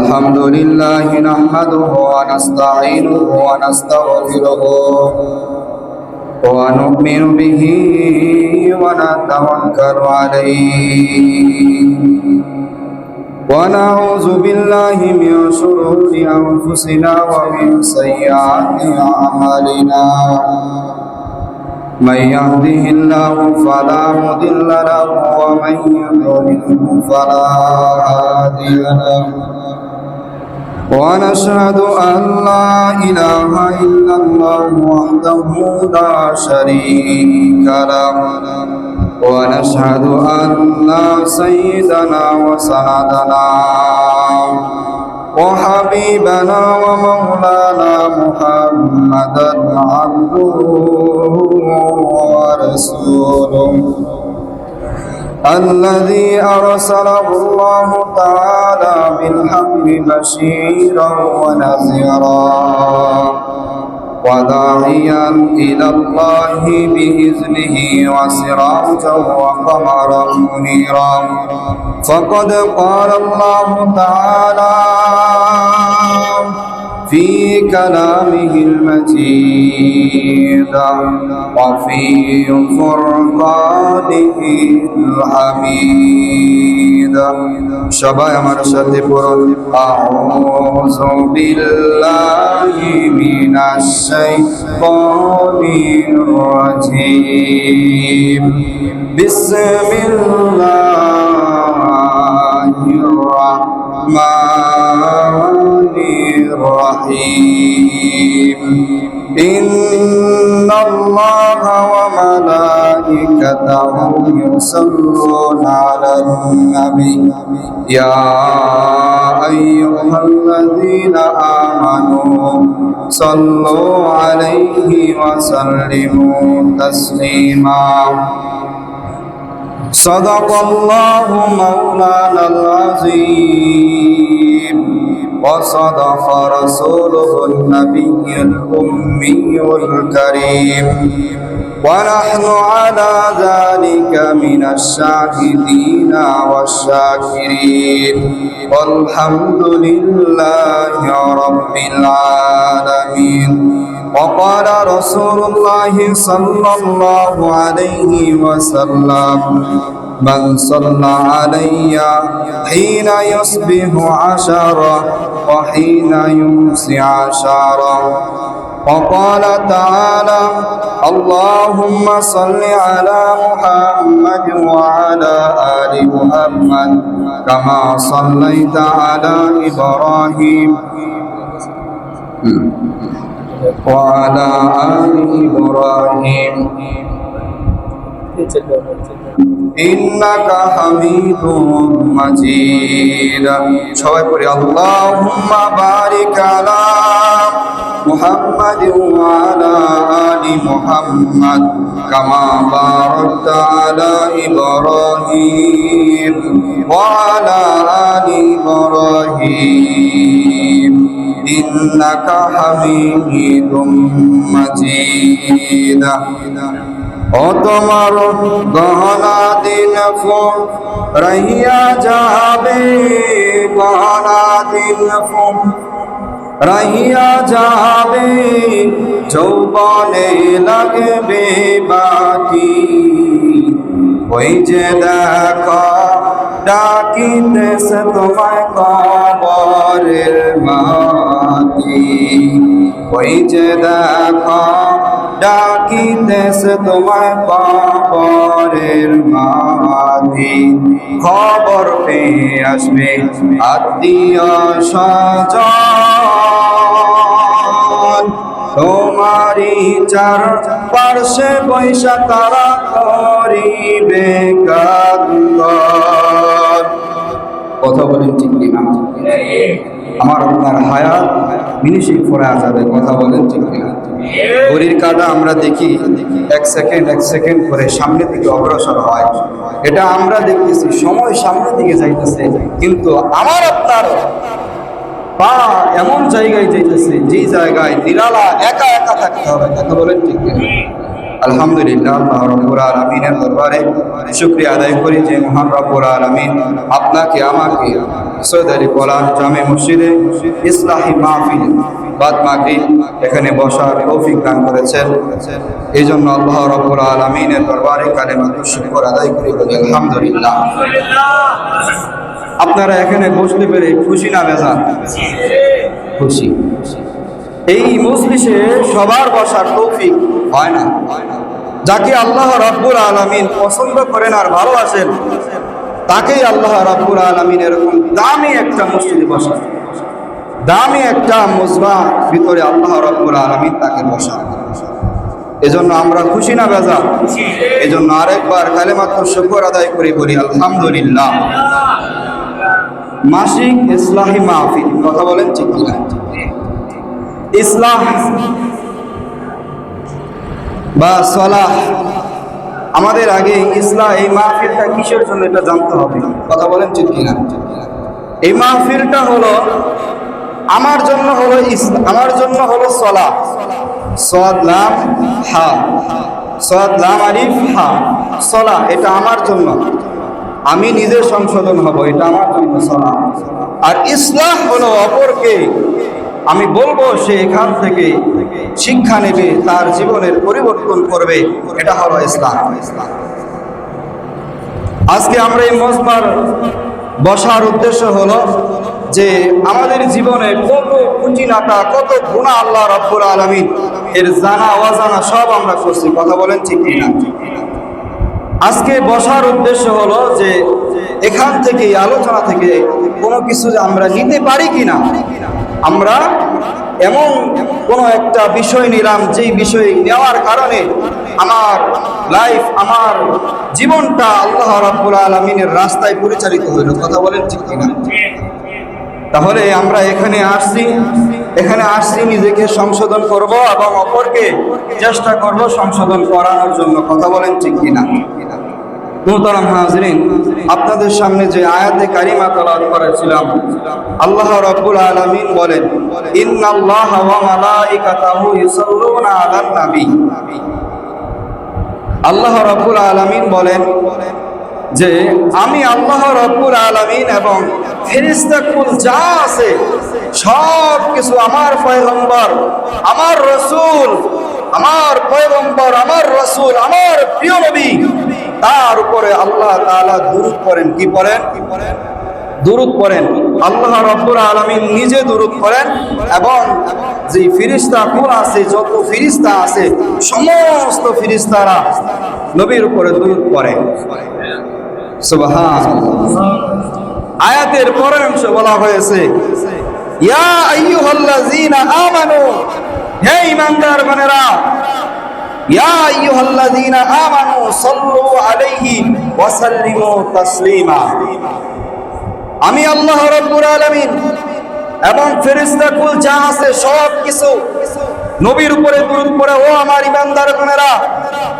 الحمد لله نحمده ونستعينه ونستغفره ونؤمن به ونتوكل عليه ونعوذ بالله من شرور أنفسنا ومن سيئات أعمالنا من يهده الله فلا مضل له ومن يضلل فلا هادي له ونشهد أن لا إله إلا الله وحده لا شريك له ونشهد أن سيدنا وسندنا وحبيبنا ومولانا محمدا عبده ورسوله الذي أرسله الله تعالى بالحق بشيرا ونذيرا وداعيا إلى الله بإذنه وسراجا وقمرا منيرا فقد قال الله تعالى في كلامه المجيد وفي فرقانه الحميد সবাই আমার সাথে পড়ুন আউযু বিল্লাহি মিনাশ শাইতানির রাজীম বিসমিল্লাহির রাহমানির রহিম ইন্নাল্লাহা ওয়া মালাইকাতাহু ইউসাল্লুনা আলান নাবী ইয়া আইয়ুহাল্লাযীনা আমানু সাল্লু আলাইহি ওয়া সাল্লিমু তাসলিমা সাদাকাল্লাহু মাওলানাল আযীম وصدق رسوله النبي الأمي الكريم ونحن على ذلك من الشاهدين والشاكرين والحمد لله رب العالمين وقال رسول الله صلى الله عليه وسلم من صلى علي حين يصبح عشرا وحين يمسي عشرا وقال تعالى اللهم صل على محمد وعلى آل محمد كما صليت على إبراهيم وعلى آل إبراهيم ইন্নাকা হামিদুম মাজিদ সবাই পড়ি আল্লাহুম্মা বারিক আলা মুহাম্মাদ ওয়া আলা আলি মুহাম্মাদ কামা বারাকতা আলা ইব্রাহিম ওয়া আলা আলি ইব্রাহিম ইন্নাকা হামিদুম মাজিদ ও তোমার গহনা দিন ফুল রহিয়া যাবে গহনা দিন ফুল রহিয়া যাবে যৌবনে লাগবে বাকি ওই যে দেখো ডাকিতেছে তোমায় কবরের মাটি ওই যে দেখো ডাকিতেছে তোমায় কবরের মাঝে খবর পেয়ে আসবে আত্মীয় স্বজন তোমারই চার পার্শ্বে বৈশা তারা করিবে কান্দন কথা বলেন ঠিক কিনা আমার আপনার হায়াত মিনিশিং পরে যাবে কথা বলেন ঠিক কিনা ঘড়ির কাঁটা আমরা দেখি এক সেকেন্ড করে সামনের দিকে অগ্রসর হয় এটা আমরা দেখতেছি সময় সামনের দিকে যাইতেছে কিন্তু আমার আপনার পা এমন জায়গায় যাইতেছে যে জায়গায় নিরালা একা একা থাকতে হবে কথা বলেন ঠিক কিনা আলহামদুলিল্লাহ, আল্লাহ রাব্বুল আলামিনের দরবারে শুকরিয়া আদায় করি যে মহান রাব্বুল আলামিন আপনাকে আমাকে সৈয়দ আলী কলাম জামে মসজিদে ইসলাহি মাহফিল বাদ মাগরিব এখানে বসার তৌফিক দান করেছেন। এই জন্য আল্লাহ রাব্বুল আলামিনের দরবারে কালেমাতুশ শুকর আদায় করি, বলি আলহামদুলিল্লাহ। আপনারা এখানে বসতে পেরে খুশি না বেজার? খুশি। এই মজলিসে সবার বসার তৌফিক হয় না। যাকে আল্লাহ রাব্বুল আলামিন পছন্দ করেন আর ভালোবাসেন, তাকেই আল্লাহ রাব্বুল আলামিন এরকম দামি একটা মসজিদে বসান, দামি একটা মুজরা ভিতরে আল্লাহ রাব্বুল আলামিন তাকে বসান। এজন্য আমরা খুশি না বেজার? এজন্য আরেকবার কালেমাতুশ শুকর আদায় করি, বলি আলহামদুলিল্লাহ। মাসিক ইসলাহি মাহফিল, কথা বলেন ঠিক কিনা? ইসলাহ বা সলাহ, আমাদের আগে ইসলাহ এই মাহফিলটা কিসের জন্য এটা জানতে হবে, কথা বলেন ঠিক কিনা? এই মাহফিলটা হলো আমার জন্য, হলো ইসলাম, আমার জন্য হলো সলাহ, সাদ লাম হা, সাদ লাম আলিফ হা, সলাহ, এটা আমার জন্য, আমি নিজে সংশোধন হব, এটা আমার জন্য সলাহ। আর ইসলাহ হলো অপরকে আমি বলবো সে এখান থেকে শিক্ষা নেবে, তার জীবনের পরিবর্তন করবে, এটা হলো ইসলাম। আজকে আমরা এই মজমার বসার উদ্দেশ্য হলো যে আমাদের জীবনে কত খুঁটিনাটা, কত গুনাহ আল্লাহ রাব্বুল আলামিন এর জানা অজানা সব আমরা করছি, কথা বলেন ঠিক কিনা? আজকে বসার উদ্দেশ্য হলো যে এখান থেকে আলোচনা থেকে কোনো কিছু আমরা নিতে পারি কিনা, আমরা এমন কোনো একটা বিষয় নিলাম যেই বিষয় নেওয়ার কারণে আমার লাইফ, আমার জীবনটা আল্লাহ রাব্বুল আলামিনের রাস্তায় পরিচালিত হইল, কথা বলেন ঠিক কিনা? তাহলে আমরা এখানে আসছি নিজেকে সংশোধন করব এবং অপরকে চেষ্টা করব সংশোধন করানোর জন্য, কথা বলেন ঠিক কিনা? মুহতারাম হাজরিন, আপনাদের সামনে যে আয়াতে কারিমা তেলাওয়াত করেছিলাম, আল্লাহ রাব্বুল আলামিন বলেন, ইন্নাল্লাহা ওয়া মালাইকাতাহু ইউসাল্লুনা আলান নবী। আল্লাহ রাব্বুল আলামিন বলেন যে আমি আল্লাহ রাব্বুল আলামিন এবং ফেরেশতাকুল যা আছে সব কিছু আমার পয়গম্বর, আমার রাসূল, আমার পয়গম্বর, আমার রাসূল, আমার প্রিয় নবী, তার উপরে আল্লাহ তাআলা দুরূদ পড়েন। কি পড়েন? দুরূদ পড়েন। আল্লাহ রাব্বুল আলামিন নিজে দুরূদ পড়েন এবং যে ফেরেশতাকুল আছে, যত ফেরেশতা আছে, সমস্ত ফেরেশতারা নবীর উপরে দুরূদ পড়ে। সুবহানাল্লাহ। আয়াতের পরের অংশে বলা হয়েছে, ইয়া আইয়ুহাল্লাযীনা আমানু, হে ঈমানদারগণেরা, ইয়া আইয়ুহাল্লাযীনা আমানু সাল্লু আলাইহি ওয়া সাল্লিমু তাসলিমা। আমি আল্লাহ রাব্বুল আলামিন এবং ফেরেশতাকুল যা আছে সব কিছু নবীর উপরে দুরূদ পড়ে। ও আমার ঈমানদারগণেরা,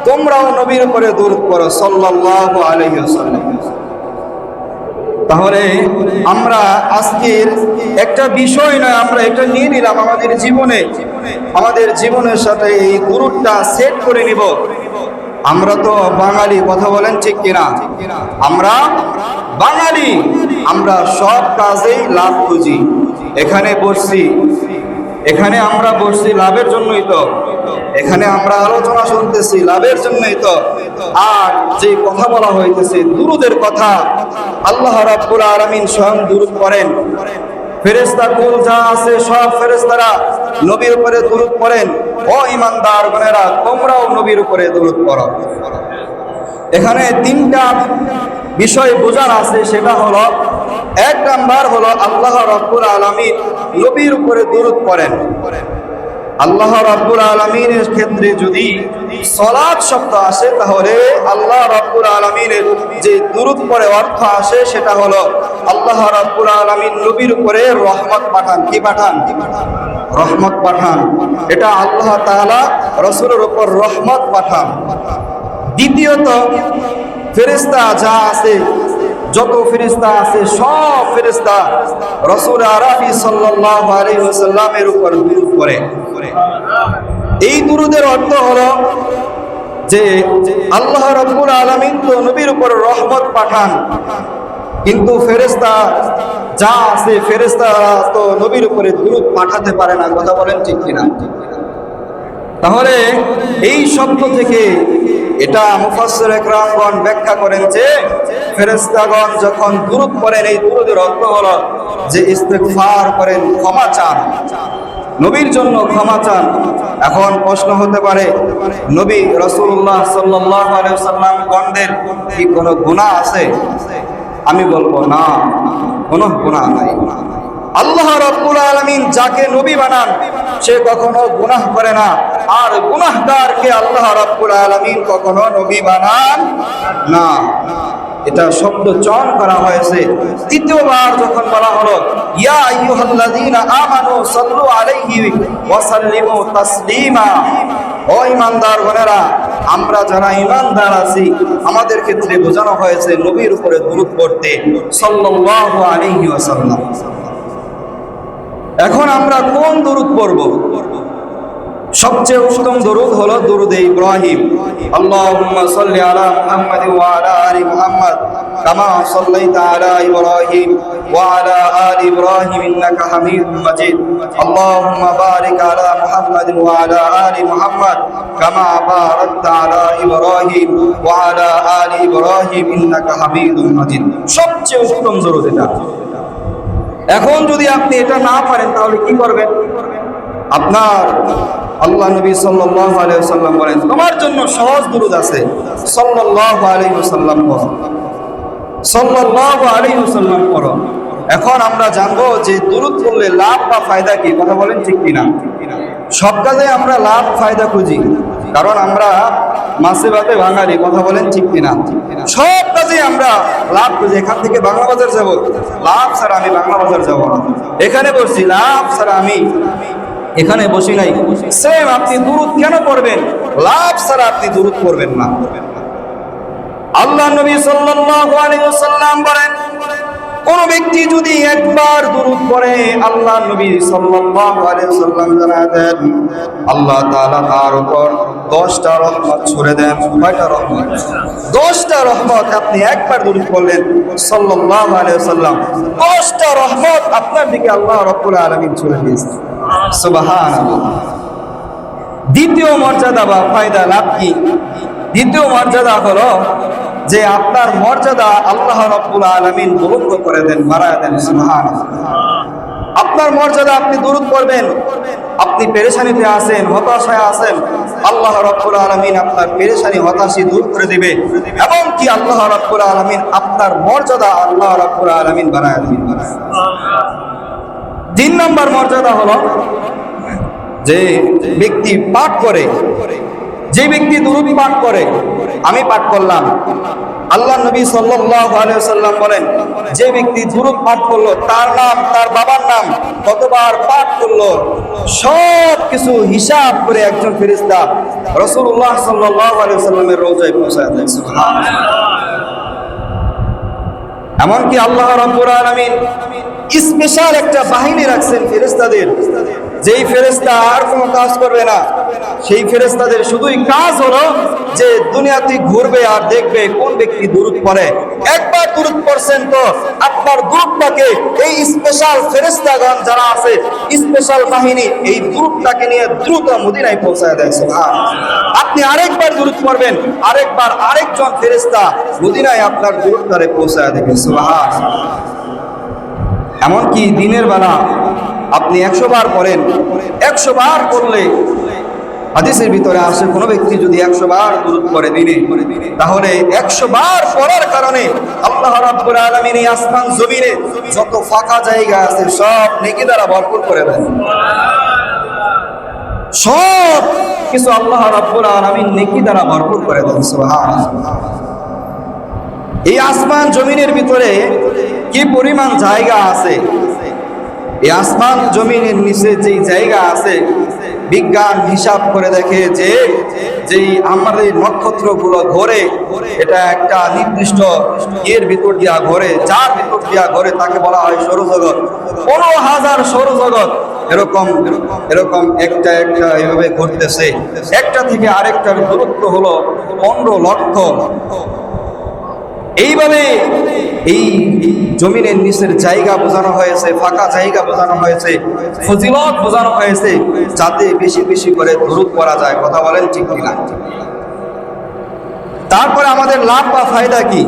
তোমরাও নবীর উপরে দুরূদ পড়ো, সাল্লাল্লাহু আলাইহি ওয়াসাল্লাম। তাহলে আমরা আজকের একটা বিষয় নয়, আমরা এটা নিয়ে নিলাম আমাদের জীবনের সাথে এই দুরূদটা সেট করে নিব। আমরা তো বাঙালি, কথা বলেন ঠিক কিনা? আমরা বাঙালি, আমরা সব কাজেই লাভ খুঁজি। এখানে আমরা বসছি লাভের জন্যই তো, এখানে আমরা আলোচনা শুনতেছি লাভের জন্যই তো। আর যে কথা বলা হইতেছে দুরূদের কথা, আল্লাহ রাব্বুল আলামিন স্বয়ং দুরূদ করেন। ফেরেশতাকুল যা আছে সব ফেরেশতারা নবীর উপরে দুরূদ পড়েন। ও ঈমানদারগণেরা, তোমরাও নবীর উপরে দুরূদ পড়ো। এখানে তিনটা বিষয় বোঝার আছে, সেটা হলো, এক নাম্বার হলো আল্লাহ রাব্বুল আলামিন নবীর উপরে দুরূদ পড়েন। আল্লাহ রাব্বুল আলামিনের ক্ষেত্রে যদি সালাত শব্দ আসে, তাহলে আল্লাহ রাব্বুল আলামিনের যে দুরূদ পড়ে অর্থ আসে সেটা হলো আল্লাহ রাব্বুল আলামিন নবীর উপরে রহমত পাঠান। কি পাঠান? রহমত পাঠান। এটা আল্লাহ তাআলা রাসূলের উপর রহমত পাঠান। দ্বিতীয়ত, ফেরেশতা যা আছে, যত ফেরেশতা আছে সব ফেরেশতা রাসূল আরবি সাল্লাল্লাহু আলাইহি ওয়াসাল্লামের উপর দুরূদ পড়ে। এই দুরূদের অর্থ হলো যে আল্লাহ রাব্বুল আলামিন তো নবীর উপর রহমত পাঠান, কিন্তু ফেরেশতা যা আছে ফেরেশতারা তো নবীর উপরে দুরূদ পাঠাতে পারে না। কথা বলেন ঠিক কিনা? তাহলে এই শব্দ থেকে এটা মুফাসসির ইকরামগণ ব্যাখ্যা করেন যে ফেরেশতাগণ যখন দুরূদ পড়েন, এই দুরূদের অর্থ হলো যে ইস্তিগফার করেন, ক্ষমা চান, নবীর জন্য ক্ষমা চান। এখন প্রশ্ন হতে পারে, নবী রাসূলুল্লাহ সাল্লাল্লাহু আলাইহি ওয়াসাল্লাম গণদের কি কোনো গুনাহ আছে? আমি বলবো না, কোনো গুনাহ নাই। আল্লাহ রাব্বুল আলামিন যাকে নবী বানান সে কখনো গুনাহ করে না, আর গুনাহগারকে আল্লাহ রাব্বুল আলামিন কখনো নবী বানান না। এটা শব্দ চয়ন করা হয়েছে। তৃতীয়বার যখন বলা হলো ইয়া আইয়ুহাল্লাযীনা আমানু সাল্লু আলাইহি ওয়া সাল্লিমু তাসলিমা, ও ঈমানদার গণেরা, আমরা যারা ঈমানদার আছি আমাদের ক্ষেত্রে বোঝানো হয়েছে নবীর উপরে দুরূদ পড়তে, সাল্লাল্লাহু আলাইহি ওয়াসাল্লাম। এখন আমরা কোন দুরূদ পড়ব? সবচেয়ে উত্তম দুরূদ হলো দুরূদে ইব্রাহিম। আল্লাহুম্মা সাল্লি আলা মুহাম্মাদ ওয়া আলা আলি মুহাম্মাদ কামা সাল্লাইতা আলা ইব্রাহিম ওয়া আলা আলি ইব্রাহিম ইন্নাকা হামিদুম মাজিদ। আল্লাহুম্মা বারিক আলা মুহাম্মাদ ওয়া আলা আলি মুহাম্মাদ কামা বারাকতা আলা ইব্রাহিম ওয়া আলা আলি ইব্রাহিম ইন্নাকা হামিদুম মাজিদ। সবচেয়ে উত্তম দুরূদ এটা। এখন যদি আপনি এটা না পারেন তাহলে কি করবেন? আপনার আল্লাহ নবী সাল্লাল্লাহু আলাইহি ওয়াসাল্লাম বলেন তোমার জন্য সহজ দুরূদ আছে, সাল্লাল্লাহু আলাইহি ওয়াসাল্লাম পড়ো, সাল্লাল্লাহু আলাইহি ওয়াসাল্লাম পড়ো। এখন আমরা জানবো যে দুরূদ পড়লে লাভ বা ফায়দা কি। কথা বলেন ঠিক কিনা? সব কাজে আমরা লাভ ফায়দা খুঁজি, কারণ আমরা মাছে ভাতে বাঙালি। কথা বলেন ঠিক কিনা? সব কাজে আমরা লাভ খুঁজি। এখান থেকে বাংলা বাজার যাব, লাভ ছাড়া আমি বাংলা বাজার যাব না। এখানে বসছি, লাভ ছাড়া আমি এখানে বসি নাই। সেম আপনি দুরূদ কেন পড়বেন? লাভ ছাড়া আপনি দুরূদ পড়বেন না। আল্লাহ নবী সাল্লাল্লাহু আলাইহি ওয়াসাল্লাম বলেন কোন ব্যক্তি যদি একবার দুরূদ পড়ে, আল্লাহ নবী সাল্লাল্লাহু আলাইহি ওয়াসাল্লাম জানায় দেন আল্লাহ তাআলা তার উপর 10টা রহমত ছুড়ে দেন। কয়টা রহমত? 10টা রহমত। আপনি একবার দুরূদ পড়লেন সাল্লাল্লাহু আলাইহি ওয়াসাল্লাম, 10টা রহমত আপনার দিকে আল্লাহ রাব্বুল আলামিন ছুড়ে দিয়েছেন। সুবহানাল্লাহ। দ্বিতীয় মর্যাদা বা ফায়দা লাভ কি? দ্বিতীয় মর্যাদা হলো যে আপনার মর্যাদা আল্লাহ রাব্বুল আলামিন বুলন্দ করে দেন, বাড়ায় দেন। সুবহানাল্লাহ। আপনার মর্যাদা, আপনি দুরূদ পড়বেন, আপনি পেরেশানিতে আছেন, হতাশায় আছেন, আল্লাহ রাব্বুল আলামিন আপনার পেরেশানি হতাশি দূর করে দিবে, এবং কি আল্লাহ রাব্বুল আলামিন আপনার মর্যাদা আল্লাহ রাব্বুল আলামিন বাড়ায় দিবেন। 3 নম্বর মর্যাদা হলো যে ব্যক্তি পাঠ করে, যে ব্যক্তি দুরূদ পাঠ করে, আমি পাঠ করলাম, আল্লাহ নবী সাল্লাল্লাহু আলাইহি ওয়াসাল্লাম বলেন যে ব্যক্তি দুরূদ পাঠ করলো, তার নাম, তার বাবার নাম, কতবার পাঠ করলো, সব কিছু হিসাব করে একজন ফেরেশতা রাসূলুল্লাহ সাল্লাল্লাহু আলাইহি ওয়াসাল্লামের রওজায় পৌঁছায় দেয়। সুবহানাল্লাহ। এমনকি আল্লাহ রাব্বুল আলামিন স্পেশাল একটা বাহিনী রাখছেন ফেরেশতাদের, যেই ফেরেশতা আর কোনো কাজ করবে না। সেই ফেরেশতাদের শুধুই কাজ হলো যে দুনিয়াতে ঘুরবে আর দেখবে কোন ব্যক্তি দুরূদ পড়ে। একবার দুরূদ পড়ছেন তো আপনার দুরূদটাকে এই স্পেশাল ফেরেশতাগণ যারা আছে, স্পেশাল বাহিনী, এই দুরূদটাকে নিয়ে দ্রুত মদিনায় পৌঁছায় দেয়। সুবহানাল্লাহ। আপনি আরেকবার দুরূদ পড়বেন, আরেকবার আরেকজন ফেরেশতা মদিনায় আপনার দুরূদটারে পৌঁছায় দেবে। সুবহানাল্লাহ। এমনকি দিনের বেলা আপনি 100 বার পড়েন, 100 বার পড়লে হাদিসের ভিতরে আসে কোন ব্যক্তি যদি 100 বার দুরূদ পড়ে দিনে, তাহলে 100 বার পড়ার কারণে আল্লাহ রাব্বুল আলামিন এই আসমান জমিনে যত ফাঁকা জায়গা আছে সব নেকি দ্বারা ভরপুর করে দেন। সব কিছু আল্লাহ রাব্বুল আলামিন নেকি দ্বারা ভরপুর করে দেন। সুবহানাল্লাহ। এই আসমান জমিনের ভিতরে কি পরিমাণ জায়গা আছে, এই আসমান জমিনের নিচে যে জায়গা আছে, বিজ্ঞান হিসাব করে দেখে যে যেই আমাদের নক্ষত্রগুলো ঘোরে, এটা একটা নির্দিষ্ট এর ভিতর দিয়া ঘোরে, যার ভিতর দিয়া ঘোরে তাকে বলা হয় সৌরজগৎ। 15,000 সৌরজগৎ এরকম এরকম একটা একটা এভাবে ঘুরতেছে। একটা থেকে আরেকটার দূরত্ব হলো 15 লক্ষ। এইভাবে এই জমিনের নিচের জায়গা বোঝানো হয়েছে, ফাঁকা জায়গা বোঝানো হয়েছে, ফজিলত বোঝানো হয়েছে, যাতে বেশি বেশি করে দুরূদ পড়া যায়। কথা বলেন ঠিক কিনা? তারপরে আমাদের লাভ বা ফায়দা কি?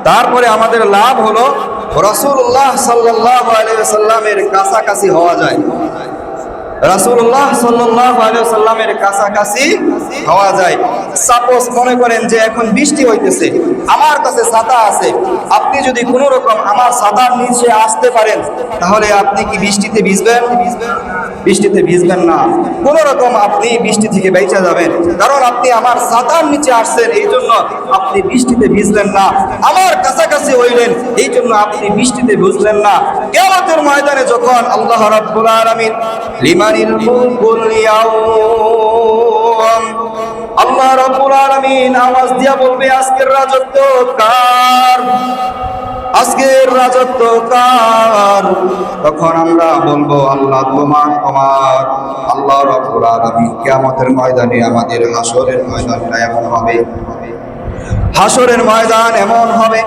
তারপরে আমাদের লাভ হলো রাসূলুল্লাহ সাল্লাল্লাহু আলাইহি ওয়াসাল্লামের কাছাকাছি হওয়া যায়। রাসূলুল্লাহ সাল্লাল্লাহু আলাইহি ওয়াসাল্লামের কাছাকাছি হওয়া যায়। সাপোজ মনে করেন যে এখন বৃষ্টি হইতেছে, আমার কাছে ছাতা আছে, আপনি যদি কোনো রকম আমার ছাতার নিচে আসতে পারেন, তাহলে আপনি কি বৃষ্টিতে ভিজবেন? বৃষ্টিতে ভিজবেন না। কোনো রকম আপনি বৃষ্টি থেকে বেঁচে যাবেন, কারণ আপনি আমার ছাতার নিচে আসছেন, এই জন্য আপনি বৃষ্টিতে ভিজলেন না। আমার কাছাকাছি হইলেন, এই জন্য আপনি বৃষ্টিতে ভিজলেন না। কিয়ামতের ময়দানে যখন আল্লাহ রাব্বুল আলামিন লিমানিল মুলকুল ইয়াউম, আল্লাহ রাব্বুল আলামিন আওয়াজ দিয়া বলবে, আজকের রাজত্ব কার? আজকের রাজত্ব কার? তখন আমরা বলবো, আল্লাহ তোমার, তোমার। আল্লাহ রাব্বুল আলামিন কিয়ামতের ময়দানে, আমাদের হাসরের ময়দানটা এমন হবে, হাসরের ময়দান এমন হবে,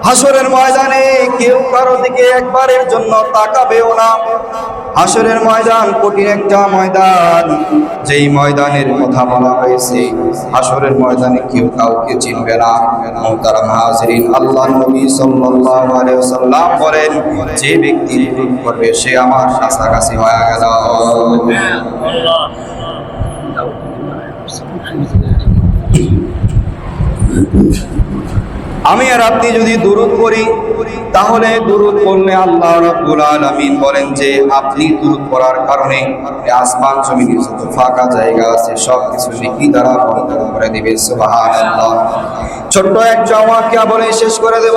হাসরের ময়দানে কেউ কারো দিকে একবারের জন্য তাকাবেও না। হাসরের ময়দান কঠিন একটা ময়দান, যেই ময়দানের কথা বলা হয়েছে, হাসরের ময়দানে কেউ কাউকে চিনবে না। মুহতারাম হাজিরিন, আল্লাহর নবী সাল্লাল্লাহু আলাইহি ওয়াসাল্লাম বলেন, যে ব্যক্তি দুরূদ পড়বে সে আমার কাছাকাছি হয়ে গেল। আমি আর আপনি যদি দুরূদ পড়ি, তাহলে দুরূদ পড়লে আল্লাহ রাব্বুল আলামিন বলেন যে আপনি দুরূদ পড়ার কারণে আসমান জমিনে যত ফাঁকা জায়গা আছে সব কিছু নেকি দ্বারা পরিপূর্ণ করে দিবে। সুবহানাল্লাহ। ছোট্ট একটা ওয়াকিয়া বলে শেষ করে দেব।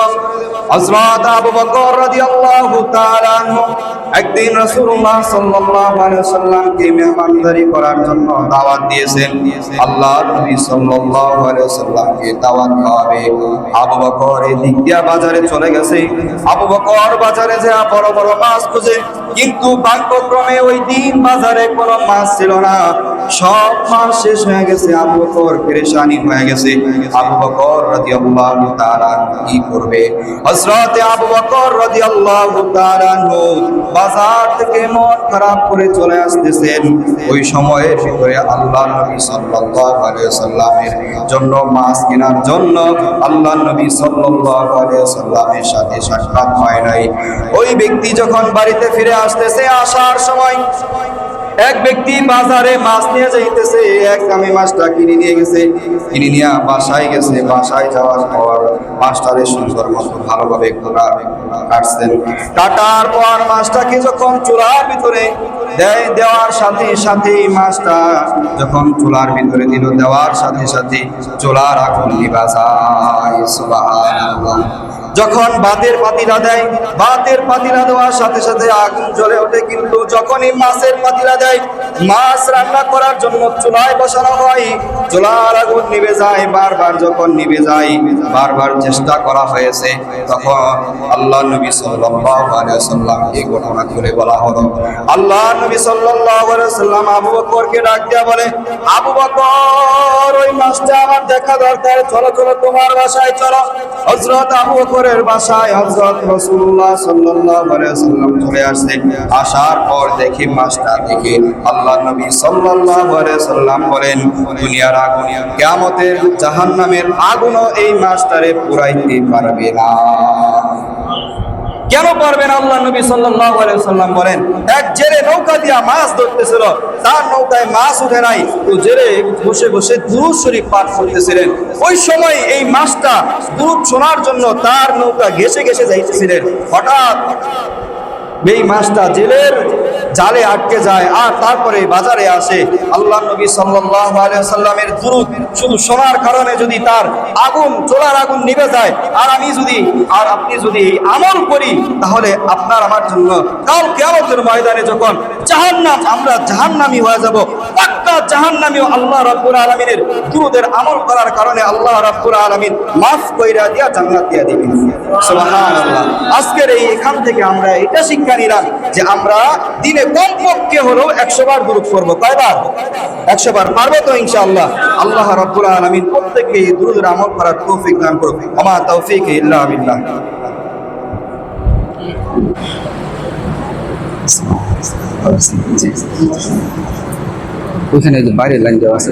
হযরত আবু বকর রাদিয়াল্লাহু তাআলা আনহু একদিন রাসূলুল্লাহ সাল্লাল্লাহু আলাইহি ওয়াসাল্লামকে মেহমানদারি করার জন্য দাওয়াত দিয়েছেন। আল্লাহর নবী সাল্লাল্লাহু আলাইহি ওয়াসাল্লামকে দাওয়াত খাওয়াবে। আবু বকর এদিক দিয়া বাজারে চলে গেছে। আবু বকর বাজারে যা বড় বড় মাছ খুঁজে, কিন্তু ভাগ্যক্রমে ওই দিন বাজারে কোনো মাছ ছিল না, সব মাছ শেষ হয়ে গেছে। আবু বকর পেরেশানি হয়ে গেছে। আবু বকর রাদিয়াল্লাহু তাআলা কি করবে? হযরত আবু বকর রাদিয়াল্লাহু তাআলা বাজার থেকে মন খারাপ করে চলে আসতেছেন। ওই সময়ের ভিতরে আল্লাহর নবী সাল্লাল্লাহু আলাইহি ওয়াসাল্লামের জন্য মাছ কেনার জন্য আল্লাহর নবী সাল্লাল্লাহু আলাইহি ওয়াসাল্লামের সাথে সাক্ষাৎ হয় নাই। ওই ব্যক্তি যখন বাড়িতে ফিরে আসতেছে, আসার সময় এক ব্যক্তি বাজারে মাছ নিয়ে যাইতেছে। এক দামি মাছটা কিনে নিয়ে গেছে, কিনে নিয়ে বাসায় গেছে। বাসায় যাওয়ার পর মাছটারে সুন্দর মতো ভালোভাবে কাটছেন। কাটার পর মাছটাকে যখন চুলার ভিতরে দেওয়ার সাথে সাথে, মাছটা যখন চুলার ভিতরে দিল, দেওয়ার সাথে সাথে চুলার আগুন নিভা যায়। সুবহানাল্লাহ। যখন ভাতের পাতিলা দেয়, ভাতের পাতিলা দেওয়ার সাথে সাথে আগুন জ্বলে ওঠে, কিন্তু যখনই মাছের পাতিলা দেয়, মাছ রান্না করার জন্য চুলায় বসানো হয়, চুলার আগুন নিভে যায়। বারবার যখন নিভে যায়, বারবার চেষ্টা করা হয়েছে, তখন আল্লাহর নবী সাল্লাল্লাহু আলাইহি ওয়াসাল্লাম এই ঘটনা খুলে বলা হলো। আল্লাহর নবী সাল্লাল্লাহু আলাইহি ওয়াসাল্লাম আবু বকরকে ডাক দিয়া বলে, আবু বকর, ওই মাছটা আমার দেখা দরকার, চলো চলো তোমার বাসায় চলো। হযরত আবু বকরের বাসায় হযরত রাসূলুল্লাহ সাল্লাল্লাহু আলাইহি ওয়াসাল্লাম চলে আসছে। আসার পর দেখি মাছটা দেখে আল্লাহর নবী সাল্লাল্লাহু আলাইহি ওয়াসাল্লাম বলেন, দুনিয়ার আগুন, কিয়ামতের জাহান্নামের আগুনও এই মাছটারে পুরাইতে পারবে না। কেন পারবেন? আল্লাহ নবী সাল্লাল্লাহু আলাইহি ওয়াসাল্লাম বলেন, এক জেলে নৌকা দিয়া মাছ ধরতেছিল, তার নৌকায় মাছ উঠে নাই, তো জেলে বসে বসে দুরূদ শরীফ পাঠ করতেছিলেন। ওই সময় এই মাছটা দুরূদ শোনার জন্য তার নৌকা ঘেঁষে ঘেঁষে যাইতেছিলেন। হঠাৎ এই মাছটা জেলের জালে আটকে যায়, আর তারপরে বাজারে আসে। আল্লাহ নবী সাল্লাল্লাহু আলাইহি ওয়াসাল্লামের দুরূদ শুধু শোনার কারণে যদি তার আগুন, চুলার আগুন নিভে যায়, আর আমি যদি, আর আপনি যদি আমল করি, তাহলে আপনার আমার জন্য কাল কিয়ামতের ময়দানে যখন জাহান্নাম, আমরা জাহান্নামী হয়ে যাব, পাক্কা জাহান্নামীও আল্লাহ রাব্বুল আলামিনের দুরূদের আমল করার কারণে আল্লাহ রাব্বুল আলামিন মাফ কইরা দিয়া জান্নাত দিয়া দিবেন। সুবহানাল্লাহ। আজকের এখান থেকে আমরা এটা শিক্ষা নিলাম যে আমরা দিনে কমপক্ষে হলেও 100 বার দুরূদ পড়ব। কয়বার? 100 বার। পারবো তো ইনশাআল্লাহ? আল্লাহ রাব্বুল আলামিন প্রত্যেককে এই দুরূদের আমল করার তৌফিক দান করুন। আমা তৌফিক ইল্লা বিল্লাহ। ওইখানে বাইরের লাইন দেওয়া আছে।